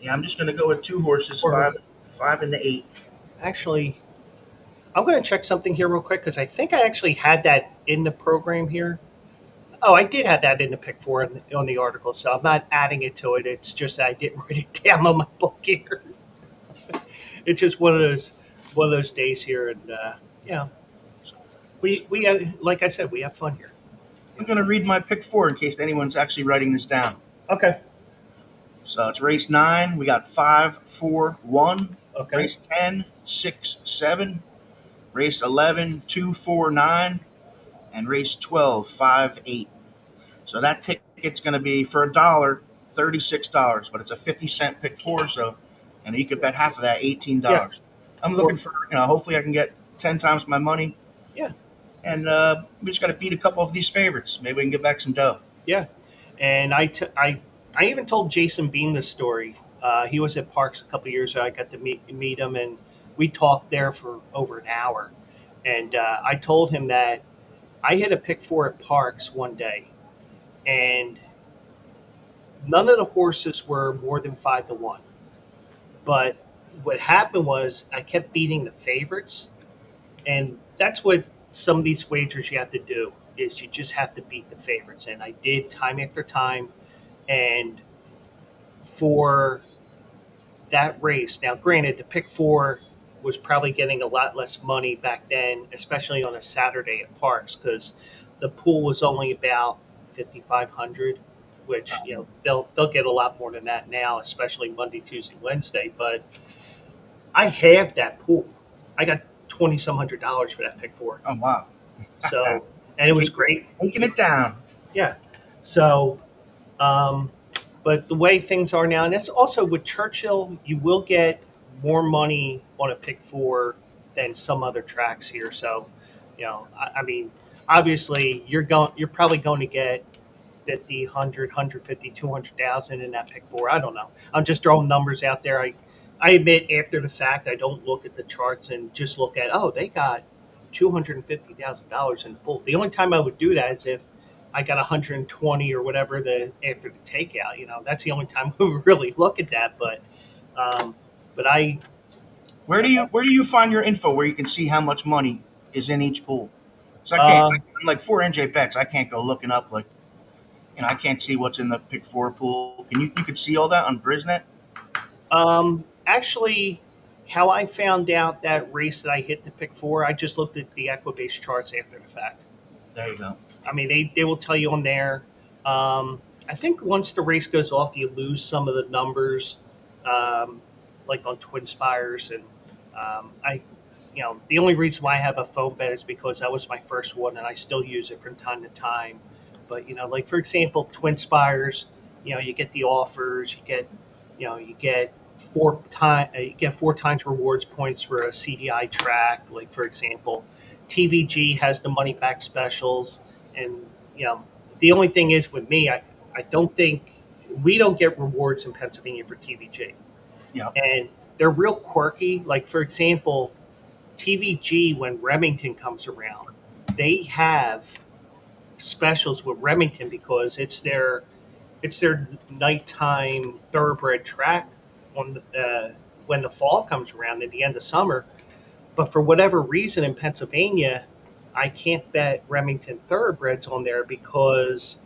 Yeah, I'm just gonna go with 2 horses, Or 5 and the 8. actually, I'm going to check something here real quick because I think I actually had that in the program here. Oh, I did have that in the pick four on the article, so I'm not adding it to it. It's just that I didn't write it down on my book here. It's just one of those days here, and yeah, we like I said, we have fun here. I'm going to read my pick four in case anyone's actually writing this down. Okay. So it's race 9. We got 5, 4, 1. Okay. Race 10, 6, 7. Race 11, 2, 4, 9. And race 12, 5, 8. So that ticket's going to be for $1, $36, but it's a 50-cent pick four. So, and you could bet half of that, $18. Yeah. I'm looking for, hopefully I can get 10 times my money. Yeah. And we just got to beat a couple of these favorites. Maybe we can get back some dough. Yeah. And I even told Jason Beam this story. He was at Parks a couple of years ago. I got to meet him, and we talked there for over an hour. And I told him that I hit a pick four at Parks one day, and none of the horses were more than 5-1. But what happened was I kept beating the favorites, and that's what some of these wagers you have to do is you just have to beat the favorites. And I did time after time, and for that race, now granted, the pick four was probably getting a lot less money back then, especially on a Saturday at Parks, because the pool was only about 5,500, which they'll get a lot more than that now, especially Monday, Tuesday, Wednesday. But I halved that pool. I got 20 some $100 for that pick four. Oh, wow. So, and it was great. Taking it down. Yeah. So, but the way things are now, and it's also with Churchill, you will get more money on a pick four than some other tracks here. So, I mean, obviously you're probably going to get 50, 100, 150, 200,000 in that pick four. I don't know. I'm just throwing numbers out there. I admit after the fact, I don't look at the charts and just look at, they got $250,000 in the pool. The only time I would do that is if I got 120 or whatever after the takeout. That's the only time we would really look at that. But I. Where do you find your info where you can see how much money is in each pool? So I can't like for NJ bets. I can't go looking up I can't see what's in the pick four pool. You can see all that on Brisnet? Actually, how I found out that race that I hit the pick four, I just looked at the Equibase charts after the fact. There you go. I mean, they will tell you on there. I think once the race goes off, you lose some of the numbers, like on Twin Spires. And the only reason why I have a phone bet is because that was my first one, and I still use it from time to time. But like for example, Twin Spires, you get the offers, you get four times rewards points for a CDI track. Like for example, TVG has the money back specials, and the only thing is with me, I don't think we don't get rewards in Pennsylvania for TVG. Yeah. And they're real quirky. Like for example, TVG, when Remington comes around, they have specials with Remington because it's their nighttime thoroughbred track on when the fall comes around at the end of summer. But for whatever reason in Pennsylvania, I can't bet Remington thoroughbreds on there because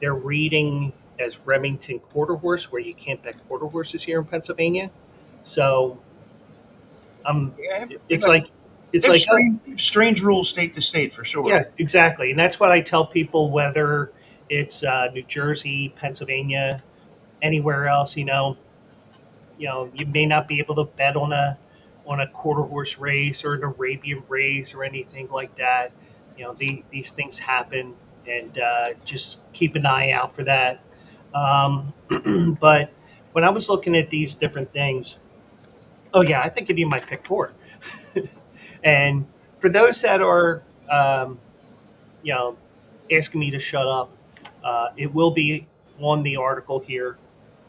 they're reading as Remington quarter horse, where you can't bet quarter horses here in Pennsylvania. So it's like strange rules state to state for sure. Yeah, exactly. And that's what I tell people, whether it's New Jersey, Pennsylvania, anywhere else, you may not be able to bet on a quarter horse race or an Arabian race or anything like that. These things happen, and just keep an eye out for that. But when I was looking at these different things, I think it'd be my pick four. And for those that are, asking me to shut up, it will be on the article here.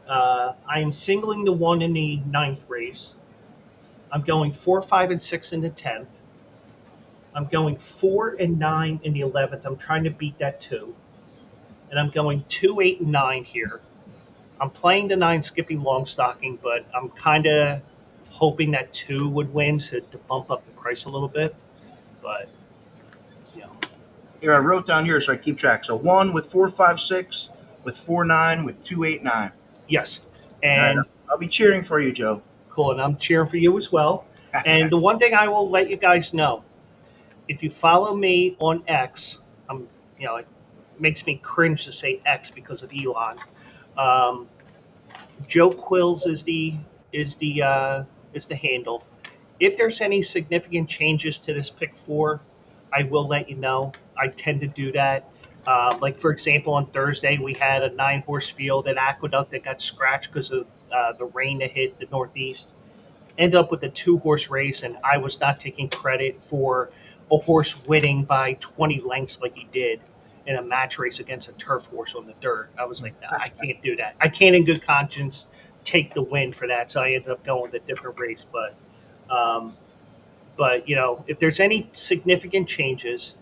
I am singling the one in the 9th race. I'm going 4, 5, and 6 in the 10th. I'm going 4 and 9 in the 11th. I'm trying to beat that 2. And I'm going 2, 8, and 9 here. I'm playing the 9 skipping long stocking, but I'm kind of hoping that 2 would win to bump up the price a little bit. But you know, Here, I wrote down here so I keep track. So 1 with 456, with 49, with 289. yes, All right, and I'll be cheering for you, Joe. cool. And I'm cheering for you as well. And the one thing I will let you guys know, if you follow me on X, I'm it makes me cringe to say X because of Elon. Um, Joe Quills is the uh, is the handle. If there's any significant changes to this pick four, I will let you know. I tend to do that. Like for example, on Thursday we had a 9 horse field at Aqueduct that got scratched because of the rain that hit the Northeast. Ended up with a 2 horse race, and I was not taking credit for a horse winning by 20 lengths like he did in a match race against a turf horse on the dirt. I was like, no, I can't do that. I can't, in good conscience, take the win for that. So I ended up going with a different race. Um, but if there's any significant changes,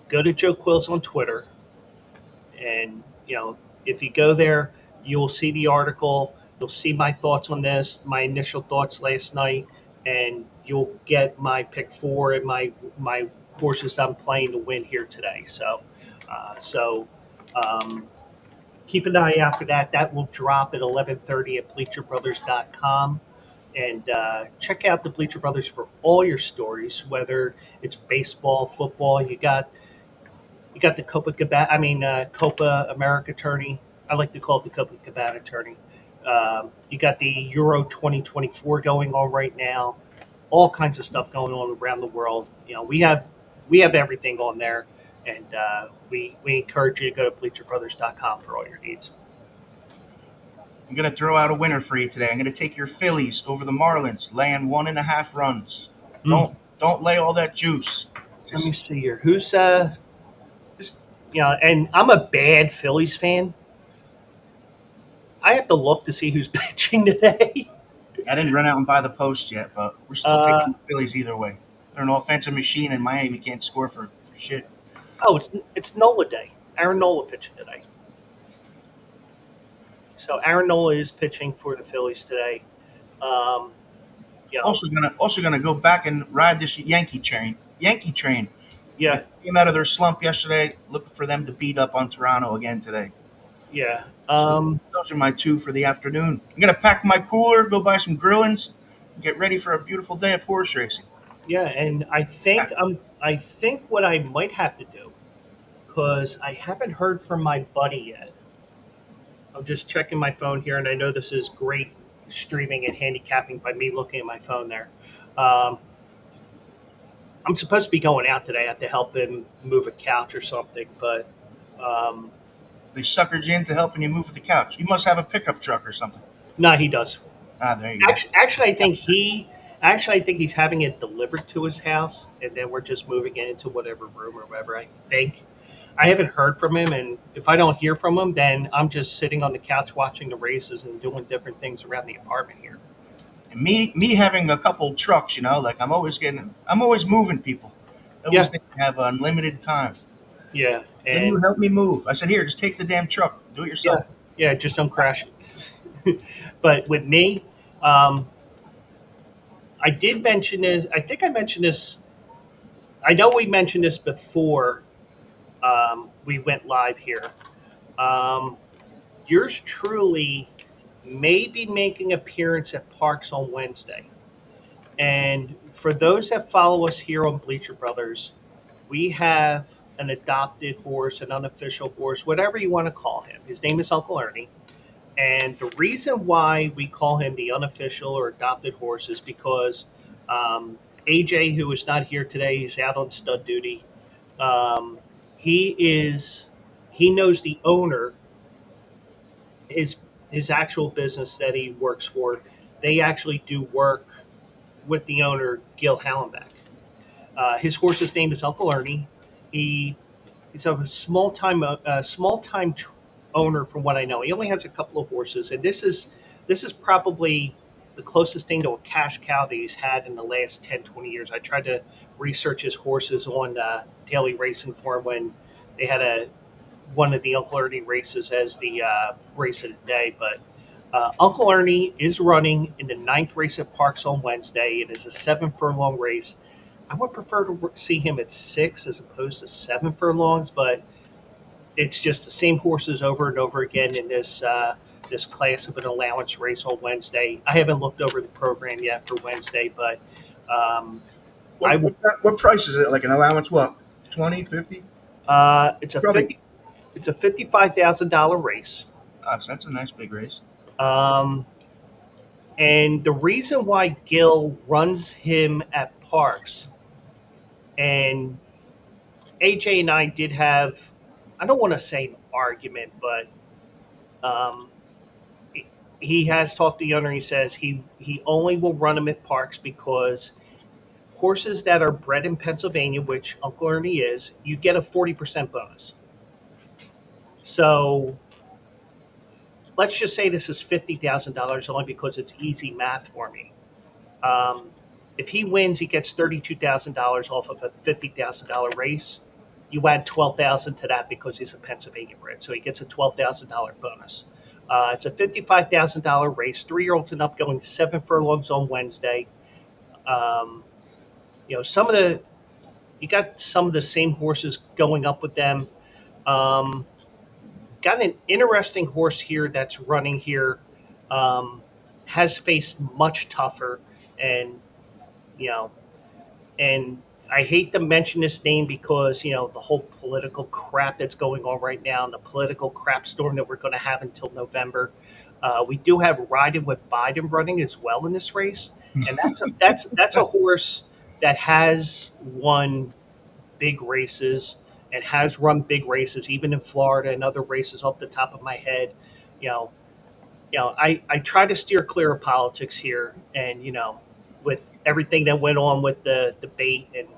go to Joe Quills on Twitter, and if you go there, you'll see the article. You'll see my thoughts on this, my initial thoughts last night, and you'll get my pick four and my horses I'm playing to win here today. So keep an eye out for that. That will drop at 11:30 at BleacherBrothers.com. And check out the Bleacher Brothers for all your stories, whether it's baseball, football. You got the Copa America tourney. I like to call it the Copa Cabana tourney. You got the Euro 2024 going on right now. All kinds of stuff going on around the world. We have everything on there, and we encourage you to go to BleacherBrothers.com for all your needs. I'm going to throw out a winner for you today. I'm going to take your Phillies over the Marlins, laying 1.5 runs. Mm. Don't lay all that juice. Let me see here. Who's and I'm a bad Phillies fan. I have to look to see who's pitching today. I didn't run out and buy the post yet, but we're still taking the Phillies either way. They're an offensive machine, and Miami can't score for shit. Oh, it's Nola Day. Aaron Nola pitching today. So Aaron Nola is pitching for the Phillies today. Also gonna go back and ride this Yankee train. Yeah, Came out of their slump yesterday. Looking for them to beat up on Toronto again today. yeah. So those are my two for the afternoon. I'm gonna pack my cooler, go buy some grillings, and get ready for a beautiful day of horse racing. Yeah, and I think what I might have to do, because I haven't heard from my buddy yet. I'm just checking my phone here, and I know this is great streaming and handicapping by me looking at my phone there. Um, I'm supposed to be going out today. I have to help him move a couch or something, but um, They suckered you into helping you move the couch. You must have a pickup truck or something. no, he does. There you go. Actually, I think he's having it delivered to his house, and then we're just moving it into whatever room or whatever. I think I haven't heard from him, and if I don't hear from him, then I'm just sitting on the couch watching the races and doing different things around the apartment here. And me having a couple trucks, like I'm always moving people. I always Yeah, think I have unlimited time. yeah, Can you and help me move? I said, here, just take the damn truck. Do it yeah, yourself. yeah. Just don't crash it. But with me, um, I did mention this. I think I mentioned this. I know we mentioned this before we went live here. Um, Yours truly may be making appearance at Parks on Wednesday. And for those that follow us here on Bleacher Brothers, we have an adopted horse, an unofficial horse, whatever you want to call him. His name is Uncle Ernie. And the reason why we call him the unofficial or adopted horse is because AJ, who is not here today, he's out on stud duty. Um, he knows the owner, his his actual business that he works for. They actually do work with the owner, Gil Hallenbeck. His horse's name is Uncle Ernie. He he's a small time owner, from what I know. He only has a couple of horses, and this is probably the closest thing to a cash cow that he's had in the last 10, 20 years. I tried to research his horses on Daily Racing for him when they had one of the Uncle Ernie races as the race of the day. But Uncle Ernie is running in the ninth race at Parks on Wednesday. It is a 7 furlong race. I would prefer to see him at 6 as opposed to 7 furlongs, but it's just the same horses over and over again in this class of an allowance race on Wednesday. I haven't looked over the program yet for Wednesday, but um, I What, will. what price is it? Like an allowance? What? 20, 50? It's a Probably. $55,000 race. So that's a nice big race. Um, and the reason why Gil runs him at Parks, and AJ and I did have, I don't want to say an argument, but um, he has talked to the owner. He says he only will run him at Parks because horses that are bred in Pennsylvania, which Uncle Ernie is, you get a 40% bonus. So let's just say this is $50,000 only because it's easy math for me. Um, if he wins, he gets $32,000 off of a $50,000 race. You add 12,000 to that because he's a Pennsylvania bred, so he gets a $12,000 bonus. It's a $55,000 race. 3-year-olds end up going 7 furlongs on Wednesday. Um, some of the you got some of the same horses going up with them. Um, got an interesting horse here that's running here. Um, has faced much tougher, and you know, and I hate to mention this name because the whole political crap that's going on right now, and the political crap storm that we're going to have until November. We do have Riding with Biden running as well in this race, and that's a horse that has won big races and has run big races, even in Florida and other races off the top of my head. You know, I try to steer clear of politics here, and with everything that went on with the debate, and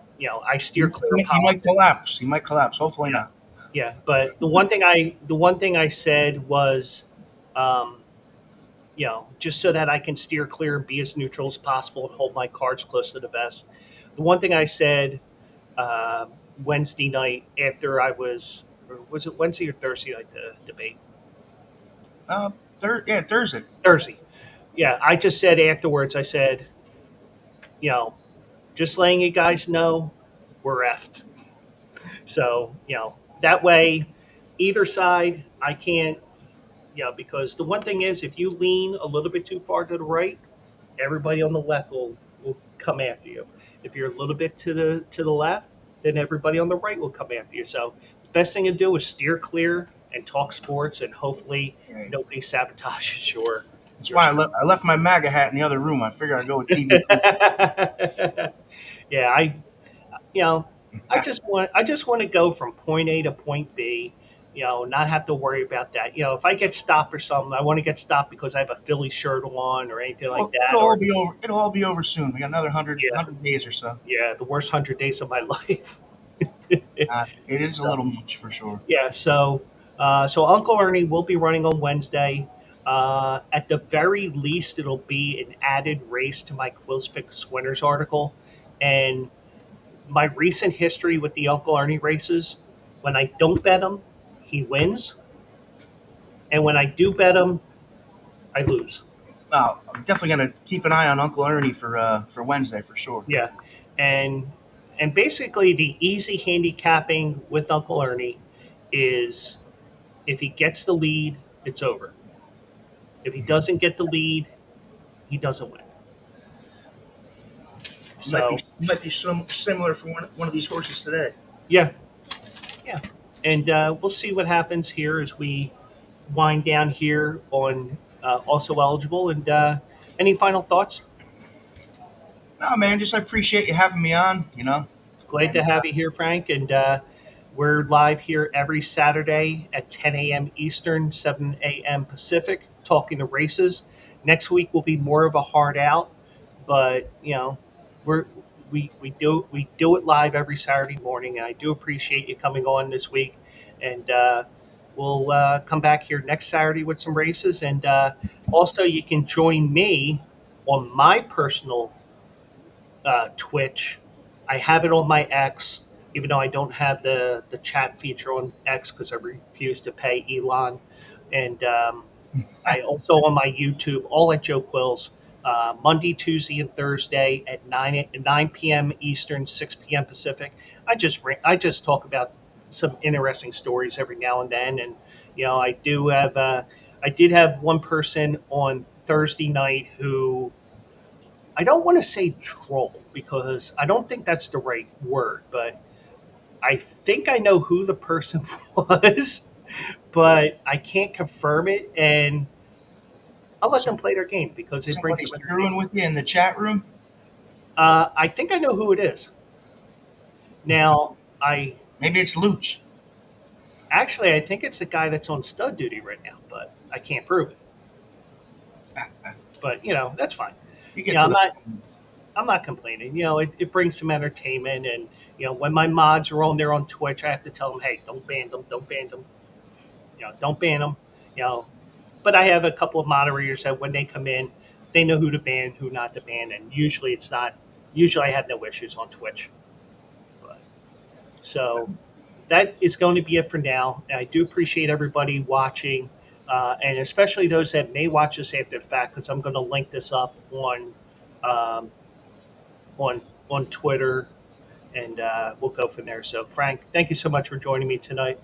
I steer clear of He might politics. collapse. He might collapse. Hopefully Yeah, not. yeah. But the one thing I said was, um, just so that I can steer clear and be as neutral as possible and hold my cards close to the vest. The one thing I said uh, Wednesday night after or was it Wednesday or Thursday night, the debate? Uh, yeah, Thursday. Thursday. Yeah, I just said afterwards, I said, you know, just letting you guys know we're effed. So, that way, either side, I can't, because the one thing is, if you lean a little bit too far to the right, everybody on the left will come after you. If you're a little bit to the left, then everybody on the right will come after you. So the best thing to do is steer clear and talk sports, and hopefully Right. nobody sabotages your That's your why I left my MAGA hat in the other room. I figured I'd go with TV. yeah, you know I just want to go from point A to point B. Not have to worry about that. If I get stopped for something, I want to get stopped because I have a Philly shirt on or anything like Well, that. Or it'll all be over soon. We got another yeah, 100 days or so. yeah, the worst 100 days of my life. It is a So, little much for sure. yeah, so Uncle Ernie will be running on Wednesday. At the very least, it'll be an added race to my Quills Picks winners article, and my recent history with the Uncle Ernie races. When I don't bet him, he wins, and when I do bet him, I lose. I'm definitely gonna keep an eye on Uncle Ernie for Wednesday for sure. Yeah, and and basically the easy handicapping with Uncle Ernie is if he gets the lead, it's over. If he doesn't get the lead, he doesn't win. So Might be some similar for one of these horses today. yeah, yeah, and we'll see what happens here as we wind down here on also eligible. And any final thoughts? No, man, just I appreciate you having me on. Glad to And have you here, Frank. And we're live here every Saturday at 10 a.m. Eastern, 7 a.m. Pacific, talking the races. Next week will be more of a hard out, but we're we do it live every Saturday morning, and I do appreciate you coming on this week. And we'll come back here next Saturday with some races, and also you can join me on my personal Twitch. I have it on my X, even though I don't have the chat feature on X because I refuse to pay Elon. And I also on my YouTube, all at Joe Quills. Monday, Tuesday, and Thursday at 9 p.m. Eastern, 6 p.m. Pacific. I just talk about some interesting stories every now and then, and I did have one person on Thursday night who I don't want to say troll because I don't think that's the right word, but I think I know who the person was, but I can't confirm it, and I'll let them So play their game because it brings somebody some screwing entertainment. with you in the chat room? I think I know who it is. Now, I Maybe it's Luch. actually I think it's the guy that's on stud duty right now, but I can't prove it. But that's fine. You You get know, to I'm the not I'm not complaining. It brings some entertainment, and when my mods are on there on Twitch, I have to tell them, hey, don't ban them, don't ban them, don't ban them. You know, but I have a couple of moderators that when they come in, they know who to ban, who not to ban, and usually it's not. Usually I have no issues on Twitch. But, so that is going to be it for now. I do appreciate everybody watching, and especially those that may watch this after the fact, because I'm going to link this up um, on on Twitter, and we'll go from there. So, Frank, thank you so much for joining me today.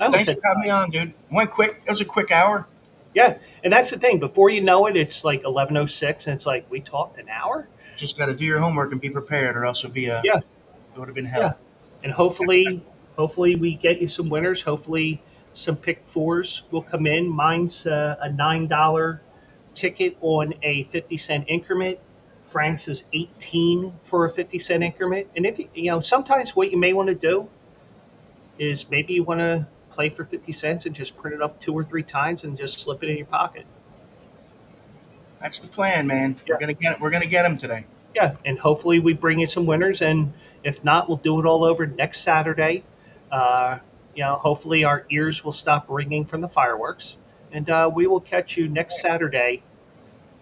I almost Thanks said for having me on, dude. Went quick. It was a quick hour. yeah, and that's the thing. Before you know it, it's like 11:06, and it's like we talked an hour. Just got to do your homework and be prepared, or else Yeah, it would have been yeah, hell. and hopefully we get you some winners. Hopefully some pick fours will come in. Mine's a $9 ticket on a 50-cent increment. Frank's is 18 for a 50-cent increment. And if sometimes what you may want to do is maybe you want to play for 50 cents and just print it up 2 or 3 times and just slip it in your pocket. That's the plan, man. Yeah. We're gonna get him today. Yeah, and hopefully we bring in some winners, and if not, we'll do it all over next Saturday. Uh, hopefully our ears will stop ringing from the fireworks, and we will catch you next Saturday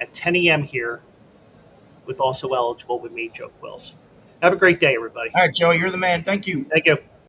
at 10 a.m. here with Also Eligible with me, Joe Quills. Have a great day, everybody. All right, Joey, you're the man. Thank you. Thank you.